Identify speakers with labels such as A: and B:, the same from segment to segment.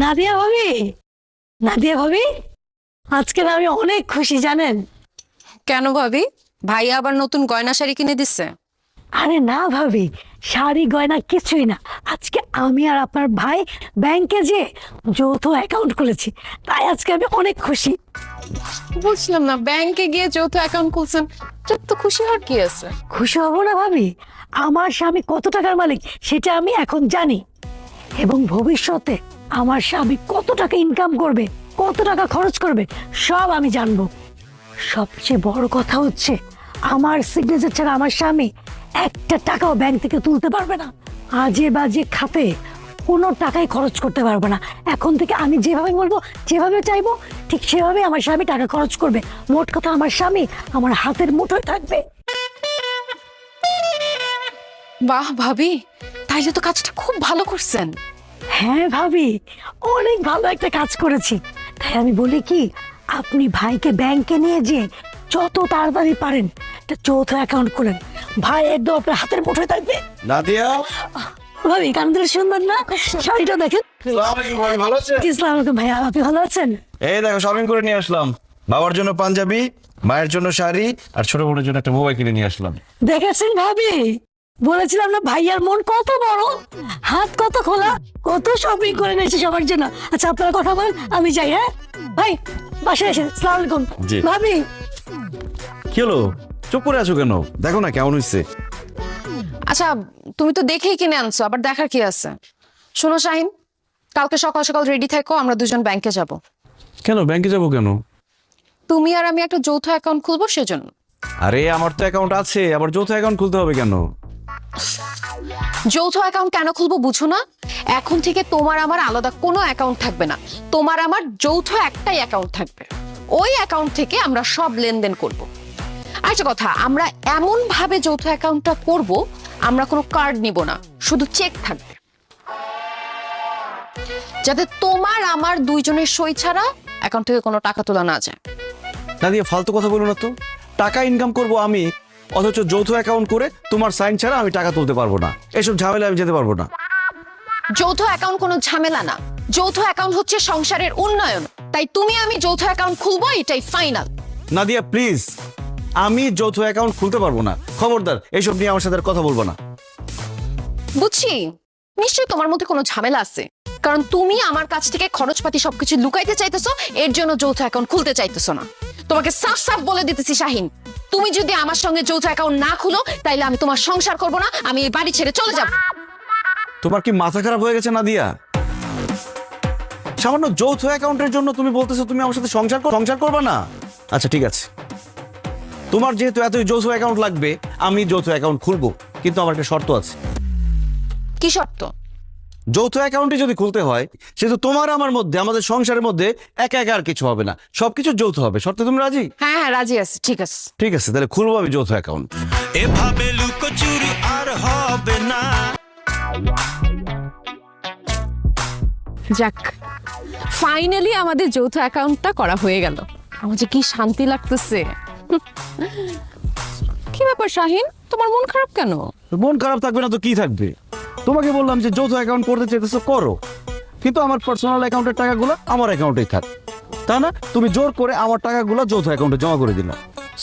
A: নাদিয়া ভাবি, নাদিয়া ভাবি, আজকে আমি অনেক খুশি জানেন।
B: কেন ভাবি? ভাই আবার নতুন গয়না শাড়ি কিনে দিচ্ছে?
A: আরে না ভাবি, শাড়ি গয়না কিছুই না, আজকে আমি আর আপনার ভাই ব্যাংকে যে যৌথ অ্যাকাউন্ট খুলেছি, তাই আজকে আমি অনেক খুশি।
B: বুঝলাম না, ব্যাংকে গিয়ে যৌথ অ্যাকাউন্ট খুলছেন, তো খুশি হওয়ার কি আছে?
A: খুশি হব না ভাবি? আমার স্বামী কত টাকার মালিক সেটা আমি এখন জানি, এবং ভবিষ্যতে আমার স্বামী কত টাকা ইনকাম করবে, কত টাকা খরচ করবে, সব আমি জানবো। সবচেয়ে বড় কথা হচ্ছে, আমার সিগনেচার ছাড়া আমার স্বামী একটা টাকাও ব্যাংক থেকে তুলতে পারবে না, আজে বাজে খাতে কোনো টাকাই খরচ করতে পারবে না। এখন থেকে আমি যেভাবে বলবো, যেভাবে চাইবো, ঠিক সেভাবে আমার স্বামী টাকা খরচ করবে। মোট কথা, আমার স্বামী আমার হাতের মুঠোয় থাকবে।
B: বাহ ভাবি, তাইলে তো কাজটা খুব ভালো করছেন।
A: হ্যাঁ ভাবি, অনেক ভালো একটা কাজ করেছি। তাই আমি বলি কি, আপনি ভাইকে ব্যাংকে নিয়ে যেয়ে যত তাড়াতাড়ি পারেন একটা যৌথ অ্যাকাউন্ট খুলেন। ভাই একদম আপনার হাতের মুঠোয় থাকবে।
C: নাদিয়া,
A: ভাবি কান্দের সুন্দর না? শাড়িটা দেখেন।
C: ভাই ভালো আছেন?
A: ইসলাম আলাইকুম ভাইয়া, আপনি ভালো আছেন?
C: এই দেখো, শপিং করে নিয়ে আসলাম। বাবার জন্য পাঞ্জাবি, মায়ের জন্য শাড়ি, আর ছোট বোনের জন্য একটা মোবাইল কিনে নিয়ে আসলাম।
A: দেখেছেন ভাবি, বলেছিলাম না ভাইয়ার মন কত বড়, হাত কত খোলা, কত শপিং করে নিয়েছে সবার জন্য। আচ্ছা আপনারা কথা বলেন, আমি যাই। হ্যাঁ ভাই, বাসায় এসে। আসসালামু আলাইকুম।
C: জি।
A: ভাবি,
C: কি হলো, চুপ করে আছো কেন? দেখো না কেমন হয়েছে।
B: আচ্ছা, তুমি তো দেখেই কিনে আনছো, আবার দেখার কি আছে? শোনো শাহিন, কালকে সকাল সকাল রেডি থাকো, আমরা দুজন ব্যাংকে যাব।
C: কেন ব্যাংকে যাবো কেন?
B: তুমি আর আমি একটা যৌথ অ্যাকাউন্ট খুলবো, সেজন্য।
C: আরে আমার তো অ্যাকাউন্ট আছে, আবার যৌথ অ্যাকাউন্ট খুলতে হবে কেন?
B: যৌথ অ্যাকাউন্ট কেন খুলবো বুঝো না? এখন থেকে তোমার আমার আলাদা কোনো অ্যাকাউন্ট থাকবে না, তোমার আমার যৌথ একটাই অ্যাকাউন্ট থাকবে। ওই অ্যাকাউন্ট থেকে আমরা সব লেনদেন করব। আরেকটা কথা, আমরা এমন ভাবে যৌথ অ্যাকাউন্টটা করব, আমরা কোনো কার্ড নিব না, শুধু চেক থাকবে, যাতে তোমার আমার দুইজনের সই ছাড়া অ্যাকাউন্ট থেকে কোনো টাকা তোলা না যায়।
C: নাদিয়া, ফালতু কথা বলো না তো। টাকা ইনকাম করব আমি, অথচ যৌথ অ্যাকাউন্ট করে তোমার সাইন ছাড়া আমি টাকা তুলতে পারবো না। এসব ঝামেলা আমি যেতে পারবো না।
B: যৌথ অ্যাকাউন্ট কোনো ঝামেলা না, যৌথ অ্যাকাউন্ট হচ্ছে সংসারের উন্নয়ন। তাই তুমি আমি যৌথ অ্যাকাউন্ট খুলবো, এটাই ফাইনাল।
C: নাদিয়া প্লিজ, আমি যৌথ অ্যাকাউন্ট খুলতে পারবো না। খবরদার, এইসব নিয়ে আমার সাথে আর কথা বলবো না।
B: বুঝছি, নিশ্চয়ই তোমার মধ্যে কোনো ঝামেলা আছে, কারণ তুমি আমার কাছ থেকে খরচপাতি সবকিছু লুকাইতে চাইতেছো, এর জন্য যৌথ অ্যাকাউন্ট খুলতে চাইতেছো না। তোমাকে সাফ সাফ বলে দিতেছি শাহিন, তুমি যদি আমার সঙ্গে যৌথ অ্যাকাউন্ট না খুলো, তাইলে আমি তোমার সংসার করব না, আমি এই বাড়ি ছেড়ে চলে যাব।
C: তোমার কি মাথা খারাপ হয়ে গেছে নাদিয়া? সামান্য যৌথ অ্যাকাউন্টের জন্য তুমি বলতেছো তুমি আমার সাথে সংসার করবে না? আচ্ছা ঠিক আছে, তোমার যেহেতু এতই যৌথ অ্যাকাউন্ট লাগবে, আমি যৌথ অ্যাকাউন্ট খুলবো, কিন্তু আমার একটা শর্ত আছে।
B: কি শর্ত?
C: যৌথ অ্যাকাউন্টে যদি খুলতে হয়, সেহেতু তোমার আমার মধ্যে, আমাদের সংসারের মধ্যে একা একা আর কিছু হবে না, সবকিছু যৌথ হবে। শর্তে তুমি রাজি?
B: হ্যাঁ হ্যাঁ, রাজি আছি। ঠিক আছে,
C: ঠিক আছে, তাহলে খুলবো আমি যৌথ অ্যাকাউন্ট।
D: এভাবে লুকোচুরি আর হবে না।
B: যাক, ফাইনালি আমাদের যৌথ অ্যাকাউন্টটা করা হয়ে গেল। আমার যে কি শান্তি লাগতেছে। কি ব্যাপার শাহিন, তোমার মন খারাপ কেন?
C: মন খারাপ থাকবে না তো কি থাকবে? তোমাকে বললাম যে যৌথ অ্যাকাউন্ট করতে চাইতেছো করো, কিন্তু আমার পার্সোনাল অ্যাকাউন্টের টাকাগুলো আমার অ্যাকাউন্টেই থাক, তা না তুমি জোর করে আমার টাকাগুলো যৌথ অ্যাকাউন্টে জমা করে দিলা।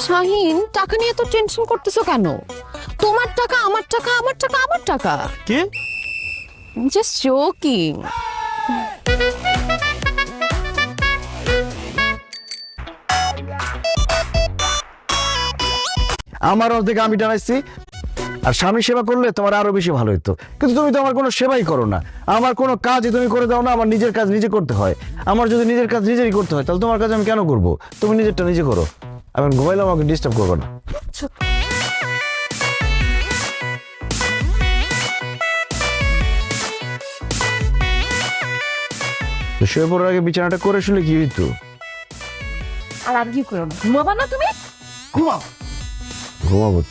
B: শাহিন, টাকা নিয়ে তো টেনশন করতেছো কেন? তোমার টাকা আমার টাকা, আমার টাকা আমার টাকা।
C: কি?
B: Just joking.
C: আমার অর্ধেক আমি জানাইছি, আর স্বামী সেবা করলে তোমার আরো বেশি ভালো হতো, কিন্তু তুমি তো আমার কোনো সেবাই করো না, আমার কোনো কাজই তুমি করে দাও না। আমার নিজের কাজ নিজে করতে হয়, আমার যদি নিজের কাজ নিজেরই করতে হয়, তাহলে তোমার কাজ আমি কেন করবো? তুমি নিজেরটা নিজে করো, আমি ঘুমাইলাম, আমাকে ডিস্টার্ব করবো না। শুয়ে পড়ার আগে বিছানাটা করে শুলে কি হইতো?
B: আর আর কি করো না, ঘুমাবা না তুমি?
C: ঘুমাও। ঘুমাবো।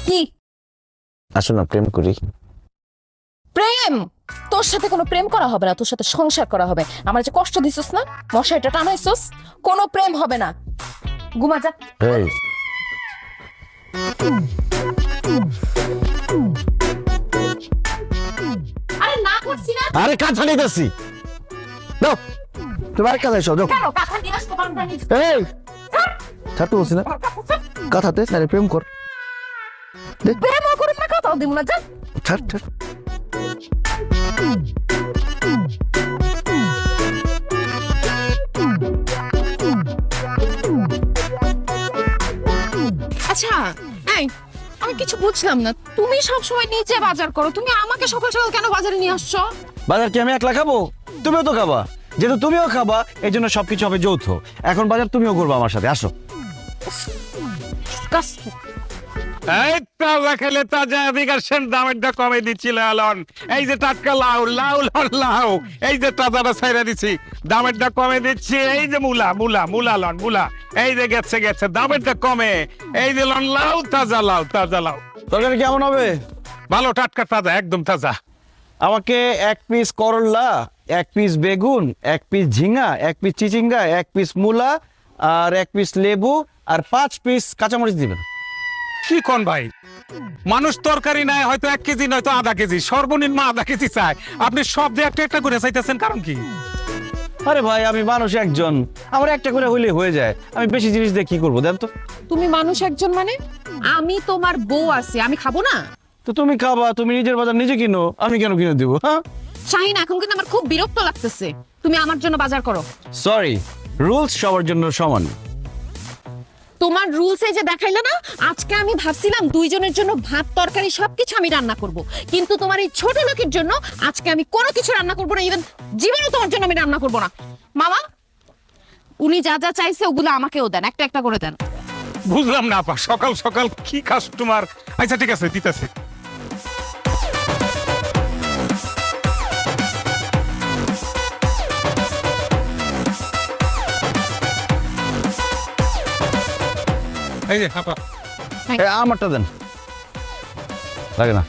B: কি
C: আসো না প্রেম করি।
B: প্রেম? প্রেম? তোর সাথে কোনো প্রেম করা হবে না, তোর সাথে সংসার করা হবে। আমার যে কষ্ট দিছিস না, মশাইটা টানাইছিস, কোনো প্রেম হবে না। ঘুমা যা।
C: এই
B: আরে না করছি না।
C: আরে কাঁথা নিতেছি, দাও তোমার কাছে এসো, দাও।
B: কেন কাঁথা নিয়ে আসতে পারবো না?
C: এই ছাড়তে বলছি না, কাঁথাতে নারে প্রেম কর।
B: প্রেমও করুন না, কথাও দিব না, যা।
C: ছাড় ছাড়।
B: আচ্ছা এই, আমি কিছু বুঝলাম না, তুমি সব সময় নিচে বাজার করো, তুমি আমাকে সকাল সকাল কেন বাজারে নিয়ে আসছো?
C: বাজার কি আমি একলা খাবো? তুমিও তো খাবা, যেহেতু তুমিও খাবা এই জন্য সবকিছু হবে যৌথ। এখন বাজার তুমিও করবা আমার সাথে, আসো।
E: এই তাজা খেলে তাজা বিকাশের দামেরটা কমে দিচ্ছিল আলন। এই যে টাটকা লাউ লাউ লাউ লাউ, এই যে তাজাটা ছাইরা দিছি, দামেরটা কমে দিচ্ছি। এই যে মূলা মূলা মূলা লন মূলা, এই যে গেছে গেছে দামেরটা কমে। এই যে লন লাউ, তাজা লাউ তাজা লাউ।
C: তরকারি কেমন হবে?
E: ভালো, টাটকা তাজা, একদম তাজা।
C: আমাকে 1 পিস করলা, 1 পিস বেগুন, 1 পিস ঝিঙ্গা, 1 পিস চিচিঙ্গা, 1 পিস মূলা, আর 1 পিস লেবু, আর 5 পিস কাঁচামরিচ দিবেন।
E: কি কোন ভাই, মানুষ তরকারি নেয় হয়তো 1 কেজি নয়তো আধা কেজি, সর্বনিম্ন আধা কেজি চায়, আপনি সব যে একটা একটা করে চাইতেছেন, কারণ কি?
C: আরে ভাই আমি মানুষ একজন, আমার একটা করে হইলে হয়ে যায়, আমি বেশি জিনিস দিয়ে কি করবো দেন তো?
B: তুমি মানুষ একজন মানে? আমি তোমার বউ আছি, আমি খাবো না?
C: তো তুমি খাবা, তুমি নিজের বাজার নিজে কিনো, আমি কেন কিনে দিব? হ্যাঁ
B: শাহিন, এখন কিন্তু আমার খুব বিরক্ত লাগতেছে, তুমি আমার জন্য বাজার করো।
C: সরি, রুলস সবার জন্য সমান।
B: তোমার রুলসে যে দেখাইলে না, আজকে আমি ভাবছিলাম দুইজনের জন্য ভাত তরকারি সবকিছু আমি রান্না করব, কিন্তু তোমার এই ছোট লোকের জন্য আজকে আমি কোনো কিছু রান্না করব না, ইভেন জীবনেও তোমার জন্য আমি রান্না করব না। মামা, উনি যা যা চাইছে ওগুলো আমাকেও দেন, একটা একটা করে দেন।
E: বুঝলাম না আপা, সকাল সকাল কি কাস্টমার। আচ্ছা ঠিক আছে, দিতেছে। এই যে আপা,
C: আমারটা দেন, লাগে না।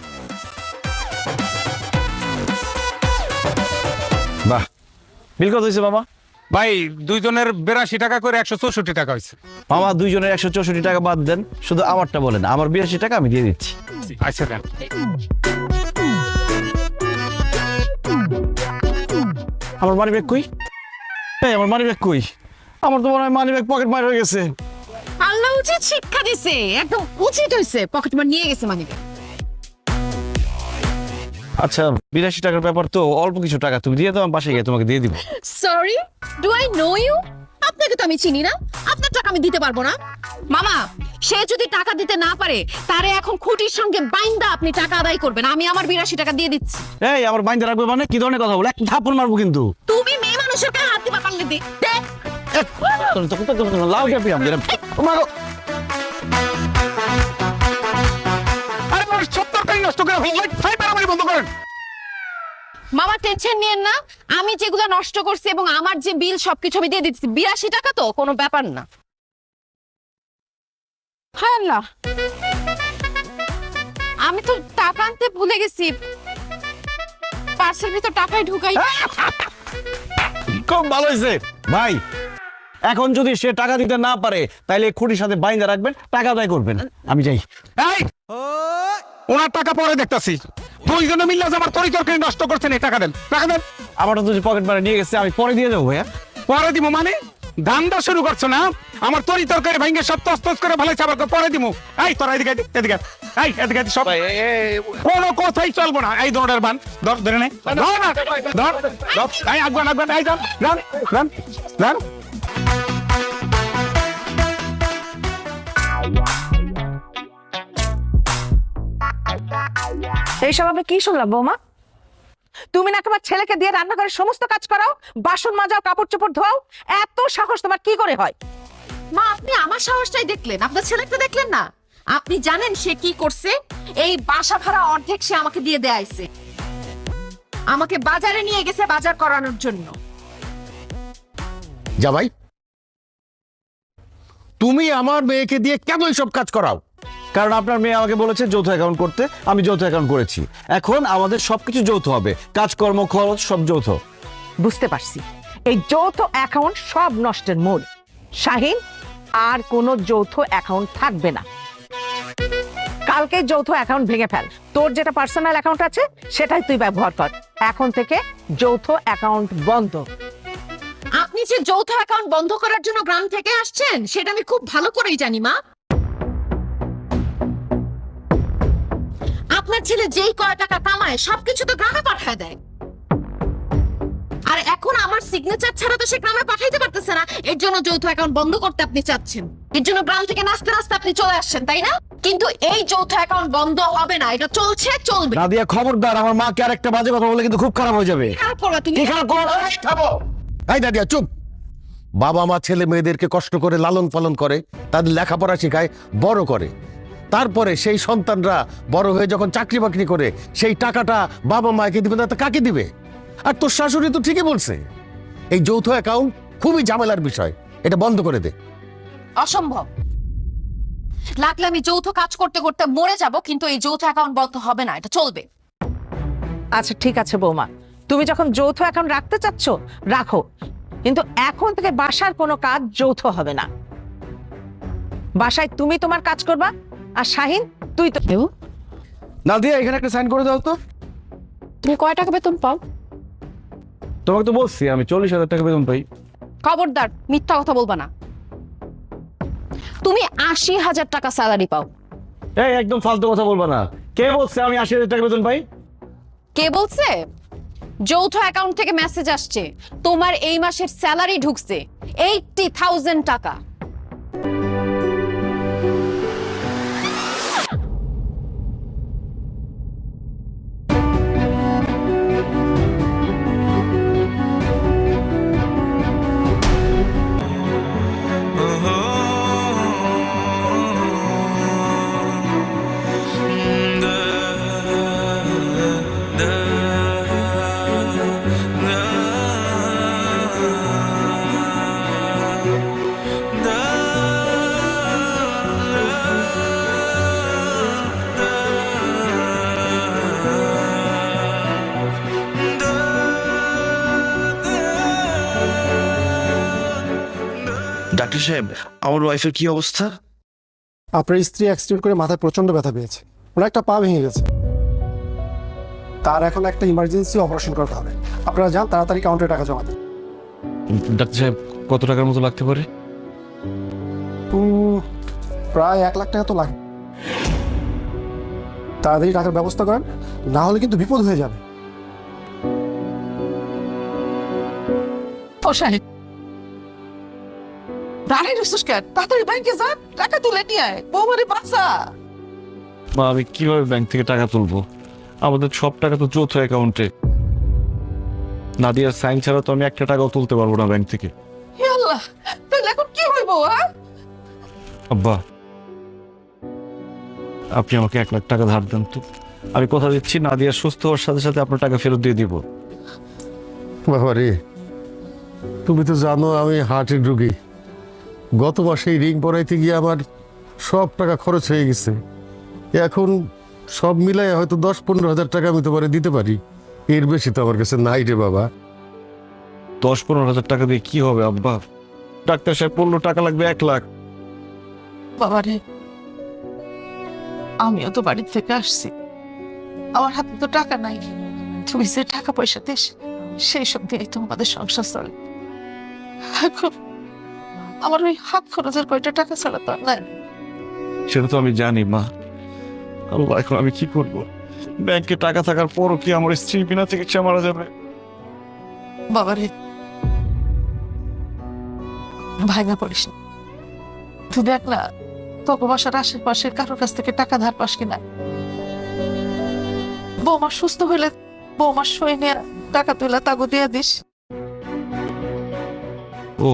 C: বাহ, বিল কত হয়েছে মামা?
E: ভাই দুইজনের 82 টাকা করে 164 টাকা হয়েছে।
C: মামা দুইজনের 164 টাকা বাদ দেন, শুধু আমারটা বলেন, আমার 82 টাকা আমি দিয়ে দিচ্ছি।
E: আচ্ছা দেন।
C: আমার মানি ব্যাগ কই? এই আমার মানি ব্যাগ কই? আমার তো মনে হয় মানি ব্যাগ পকেট মার হয়ে গেছে।
B: আল্লাহ উচিত শিক্ষা দিছে, একদম উচিত হয়েছে, পকেট মার নিয়ে গেছে মানে।
C: আচ্ছা 82 টাকার ব্যাপার তো, অল্প কিছু টাকা তুমি দিয়ে দাও, আমি বাসায় গিয়ে তোমাকে দিয়ে দিব।
B: Sorry, do I know you? আপনাকে তো আমি চিনি না, আপনার টাকা আমি দিতে পারবো না। মামা, সে যদি টাকা দিতে না পারে, তারে এখন খুঁটির সঙ্গে বাইন্দা আপনি টাকা আদায় করবেন, আমি আমার 82 টাকা দিয়ে দিচ্ছি।
C: এই আমার বাইন্দা রাখবে মানে কি ধরনের কথা বলে? এক থাপ্পড় মারবো কিন্তু।
B: তুমি মেয়ে মানুষের গায়ে হাত দিবা পারলে দে।
C: লাউ কে পিয়াম দিলাম। মাগো
E: আরে মানুষ সব তরকারি নষ্ট করে ফেললো, ফাই মারামারি বন্ধ করেন।
B: মামা টেনশন নিয়েন না, আমি যেগুলো নষ্ট করছি এবং আমার যে বিল সবকিছু আমি দিয়ে দিচ্ছি। 82 টাকা তো কোনো ব্যাপার না। হায় আল্লাহ, আমি তো টাকা আনতে ভুলে গেছি, পার্সেল ভিতর টাকাই ঢুকাই।
C: খুব ভালো হয়েছে ভাই। এখন যদি সে টাকা দিতে না পারে তাহলে খুঁটির সাথে বাইন্দা রাখবেন, টাকা আদায় করবেন। আমি যাই।
E: এই ওনার টাকা পরে দেখতাছি, দুইজনে মিললে যে আমার তরকারি নষ্ট করছেন, এই টাকা দেন, টাকা দেন।
C: আমারটা তো পকেট মারে নিয়ে গেছে, আমি পরে দিয়ে যাবো ভাইয়া।
E: পরে দিব মানে? ধান্দা শুরু করছো না? আমার তরকারি ভাঙ্গে সব তস করে ভালাইছে, আবার পরে দিব। এই তোরা এদিকে এদিকে, এই এদিকে সব, কোনো কথাই চলবো না। এই দৌড়ের বান ধর, ধরে নে, ধর না, ধর ধর, এই আগবান আগবান, এই যান যান যান যান।
F: এইসব আমি কি শুনলাম বৌমা? তুমি না তোমার ছেলেকে দিয়ে রান্নাঘরের সমস্ত কাজ করাও, বাসন মাজাও, কাপড় চোপড় ধোয়াও, এত সাহস তোমার কি করে হয়?
B: মা, আপনি আমার সাহসটাই দেখলেন, আপনার ছেলেটা দেখলেন না? আপনি জানেন সে কি করছে? এই বাসা ভাড়া অর্ধেক সে আমাকে দিয়ে দেয়াইছে, আমাকে বাজারে নিয়ে গেছে বাজার করানোর জন্য।
G: জামাই, তুমি আমার মেয়েকে দিয়ে কেন এইসব কাজ করাও?
C: কারণ আপনার মেয়ে আমাকে বলেছে যৌথ অ্যাকাউন্ট করতে, আমি যৌথ অ্যাকাউন্ট করেছি। এখন আমাদের সবকিছু যৌথ হবে, কাজকর্ম খরচ সব যৌথ।
F: বুঝতে পারছি, এই যৌথ অ্যাকাউন্ট সব নষ্টের মূল। শাহিন, আর কোনো যৌথ অ্যাকাউন্ট থাকবে না। কালকে যৌথ অ্যাকাউন্ট ভেঙে ফেল। তোর যেটা পার্সোনাল অ্যাকাউন্ট আছে সেটাই তুই ব্যবহার কর। এখন থেকে যৌথ অ্যাকাউন্ট বন্ধ।
B: আপনি যে যৌথ অ্যাকাউন্ট বন্ধ করার জন্য গ্রাম থেকে আসছেন সেটা আমি খুব ভালো করেই জানি মা। আপনার ছেলে যেই কয় টাকা কামায় সবকিছু তো গ্রামে পাঠায় দেয়, আর এখন আমার সিগনেচার ছাড়া তো সে গ্রামে পাঠাইতে পারতেছে না। এর জন্য যৌথ অ্যাকাউন্ট বন্ধ করতে আপনি চাচ্ছেন, এর জন্য গ্রাম থেকে নাচতে নাচতে আপনি চলে আসছেন, তাই না? কিন্তু এই যৌথ অ্যাকাউন্ট বন্ধ হবে না, এটা চলছে, চলবে।
C: নাদিয়া খবরদার, আমার মাকে আরেকটা বাজে কথা বলে কিন্তু খুব খারাপ হয়ে যাবে।
B: খারাপ করবা তুমি?
C: কি খারাপ করবো?
G: এই নাদিয়া চুপ। বাবা মা ছেলে মেয়েদেরকে কষ্ট করে লালন পালন করে, তাদের লেখাপড়া শেখায়, বড় করে। তারপরে সেই সন্তানরা বড় হয়ে যখন চাকরি বাকরি করে সেই টাকাটা বাবা মাকে দিবে না তো কাকে দিবে? আর তোর শাশুড়ি তো ঠিকই বলছে, এই যৌথ অ্যাকাউন্ট খুবই ঝামেলার বিষয়, এটা বন্ধ করে দে।
B: অসম্ভব। লাগলে আমি যৌথ কাজ করতে করতে মরে যাব, কিন্তু এই যৌথ অ্যাকাউন্ট বন্ধ হবে না, এটা চলবে।
F: আচ্ছা ঠিক আছে বৌমা, তুমি যখন যৌথ অ্যাকাউন্ট রাখতে চাচ্ছ রাখো, কিন্তু এখন থেকে বাসার কোনো কাজ যৌথ হবে না। বাসায় তুমি তোমার কাজ করবা, আর শাহিন তুই তো।
C: নাদিয়া এখানে একটা সাইন করে দাও তো।
B: তুমি কয় টাকা বেতন পাও?
C: তোমাকে তো বলছি আমি 40,000 টাকা বেতন পাই।
B: খবরদার, মিথ্যা কথা বলবা না। তুমি 80,000 টাকা স্যালারি পাও।
C: এই একদম ফালতু কথা বলবা না। কে বলছে আমি 80,000 টাকা বেতন পাই?
B: কে বলছে? যৌথ অ্যাকাউন্ট থেকে মেসেজ আসছে তোমার এই মাসের স্যালারি ঢুকছে 80,000 টাকা।
H: ডাক্তার সাহেব, আমার ওয়াইফের কি অবস্থা?
I: আপনার স্ত্রী অ্যাক্সিডেন্ট করে মাথায় প্রচন্ড ব্যথা পেয়েছে, ওনার একটা পা ভেঙে গেছে, তার এখন একটা ইমার্জেন্সি অপারেশন করতে হবে। আপনারা যান, তাড়াতাড়ি কাউন্টারে টাকা জমা দেন।
E: ডাক্তার সাহেব, কত টাকার মতো লাগতে পারে?
I: প্রায় 1 লাখ টাকা তো লাগে। তাড়াতাড়ি টাকার ব্যবস্থা করেন, না হলে কিন্তু বিপদ হয়ে যাবে।
F: ও শাহিন, দাঁড়িয়ে রইছিস কেন? তাড়াতাড়ি ব্যাংকে যা, টাকা তুলে নিয়ে আয়, বৌমারে বাঁচা।
E: মা, আমি কিভাবে ব্যাংক থেকে টাকা তুলবো? আমাদের সব টাকা তো যৌথ অ্যাকাউন্টে। নাদিয়ার সাইন ছাড়া তো আমি একটা টাকাও তুলতে পারবো না ব্যাংক থেকে।
F: হে আল্লাহ, তাহলে এখন কি হইব?
E: আব্বা, আপনি আমাকে 1 লাখ টাকা ধার দেন তো। আমি কথা দিচ্ছি নাদিয়া সুস্থ হওয়ার সাথে সাথে আপনার টাকা ফেরত দিয়ে দিব।
G: বাবা রে, তুমি তো জানো আমি হার্টের রোগী। গত মাসে রিং পরাইতে গিয়ে আমার সব টাকা খরচ হয়ে গেছে। এখন সব মিলাই হয়তো 10-15 হাজার টাকা আমি তোমারে দিতে পারি, এর বেশি তো আমার কাছে নাই রে বাবা।
E: 10-15 হাজার টাকা দিয়ে কি হবে আব্বা? ডাক্তার সাহেব বললো টাকা লাগবে 1 লাখ।
F: বাবারে, আমিও তো বাড়ি থেকে আসছি, আমার হাতে তো টাকা নাই। তুমি যে টাকা পয়সা দিস সেই সব দিয়েই তো আমাদের সংসার চলে। এখন আমার ওই হাত খরচের কয়টা টাকা ছাড়া তো আর নাই।
E: সেটা তো আমি জানি মা। আল্লাহ, এখন আমি কি করব? ব্যাংকে টাকা থাকার পরও কি আমার স্ত্রী বিনা চিকিৎসা মারা যাবে?
F: বাবারে, ভাঙা পড়িস না। তুই দেখ না, তোকে বাসার আশেপাশের কারোর কাছ থেকে টাকা ধার পাস কিনা। বৌমা সুস্থ হইলে বৌমার সই নিয়ে টাকা তুলে তাগো দিয়ে দিস।
E: ও,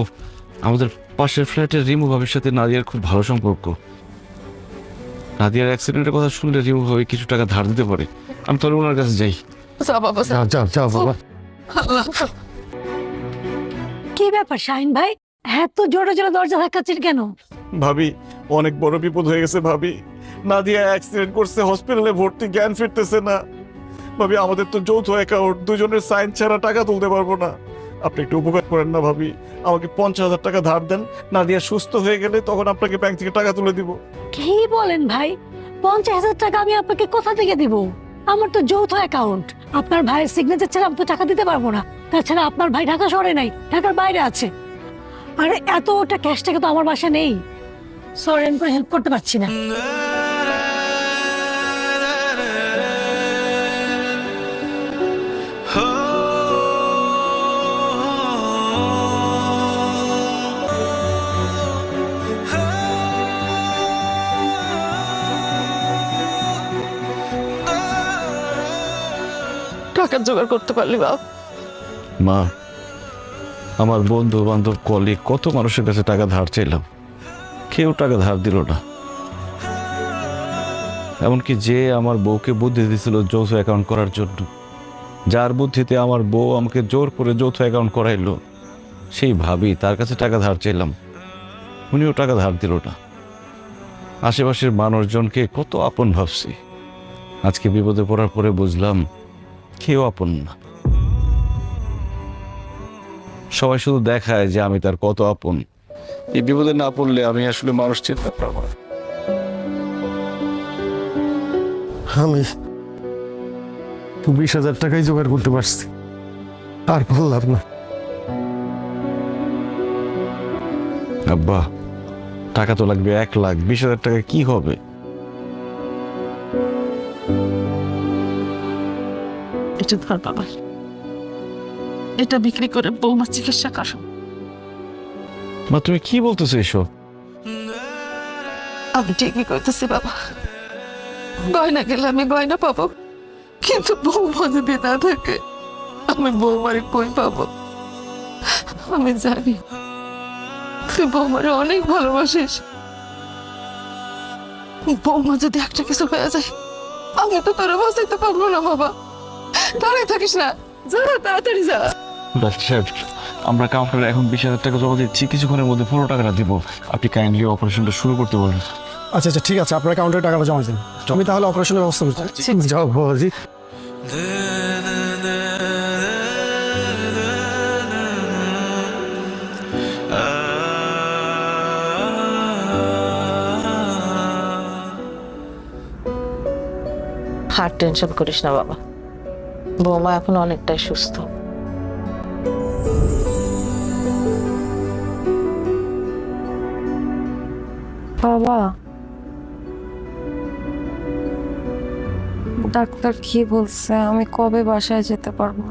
E: আমাদের পাশের ফ্ল্যাটের রিমু ভাবির সাথে নাদিয়ার খুব ভালো সম্পর্ক। নাদিয়ার অ্যাক্সিডেন্টের কথা শুনলে রিমু ভাবি কিছু টাকা ধার দিতে পারে। আমি তাহলে ওনার কাছে যাই।
F: যা বাবা, যা।
G: যাও যাও যাও বাবা।
F: আল্লাহ।
A: কি ব্যাপার শাহিন ভাই, এত জোরে জোরে দরজা ধাক্কাচ্ছেন কেন?
E: ভাবি, অনেক বড় বিপদ হয়ে গেছে ভাবি।
C: নাদিয়া অ্যাক্সিডেন্ট করছে, হসপিটালে ভর্তি, জ্ঞান ফিরতেছে না। ভাবি আমাদের তো যৌথ অ্যাকাউন্ট, দুজনের সাইন ছাড়া টাকা তুলতে পারবো না। আপনি একটু উপকার করেন না ভাবি, আমাকে 50,000 টাকা ধার দেন, নাদিয়া সুস্থ হয়ে গেলে তখন আপনাকে ব্যাংক থেকে টাকা তুলে দিব।
A: কি বলেন ভাই? 50,000 টাকা আমি আপনাকে কোথা থেকে দিব? আমার তো যৌথ অ্যাকাউন্ট, আপনার ভাইয়ের সিগনেচার ছাড়া আমি তো টাকা দিতে পারবো না। তাছাড়া আপনার ভাই ঢাকা শহরে নাই, ঢাকার বাইরে আছে। আর এতটা ক্যাশ টাকা তো আমার বাসা নেই। সরি, আমি হেল্প করতে পারছি না।
B: টাকা জোগাড় করতে পারলি বাপ?
C: মা, আমার বন্ধু বান্ধব কলিগ কত মানুষের কাছে টাকা ধার চাইলাম, কেউ টাকা ধার দিল না। এমনকি যে আমার বউকে বুদ্ধি দিয়েছিল যৌথ অ্যাকাউন্ট করার জন্য, যার বুদ্ধিতে আমার বউ আমাকে জোর করে যৌথ অ্যাকাউন্ট করাইলো, সেই ভাবি তার কাছে টাকা ধার চাইলাম, উনিও টাকা ধার দিল না। আশেপাশের মানুষজনকে কত আপন ভাবছি, আজকে বিপদে পড়ার পরে বুঝলাম কেউ আপন না। সবাই শুধু দেখায় যে আমি তার কত আপন। এই বিপদে না পড়লে আমি আসলে মানুষ চিনতে পারবো না।
I: আমি 20,000 টাকাই জোগাড় করতে পারছি, আর বললাম না।
C: আব্বা, টাকা তো লাগবে 1 লাখ, 20,000 টাকা কি হবে?
J: এটা ধর বাবা, এটা বিক্রি করে বৌমার চিকিৎসা করো।
C: মা, তুমি কি বলতেছো এসব?
J: আমি ঠিকই কইতেছি বাবা, গয়না গেলে আমি গয়না পাবো, কিন্তু বৌমা যদি না থাকে আমি বৌমারে কই পাবো? আমি জানি তুই বৌমারে অনেক ভালোবাসিস। বৌমা যদি একটা কিছু হয়ে যায় আমি তো তোরা বাঁচাইতে পারবো না বাবা। দাঁড়াই থাকিস না, যা তাড়াতাড়ি যা।
H: ডাক্তার সাহেব, আমরা কাউন্টারে এখন 20,000 টাকা জমা দিচ্ছি, কিছুক্ষণের মধ্যে পুরো টাকাটা দিব। আপনি কাইন্ডলি অপারেশনটা শুরু করতে বলেন।
I: আচ্ছা আচ্ছা, ঠিক আছে, আপনার কাউন্টারে টাকাটা জমা দিন, আমি তাহলে অপারেশনের ব্যবস্থা করছি। যাও বাবাজি।
J: আর টেনশন করিস না বাবা, বৌমা এখন অনেকটাই সুস্থ।
B: বাবা, ডাক্তার কি বলছে? আমি কবে বাসায় যেতে পারবো?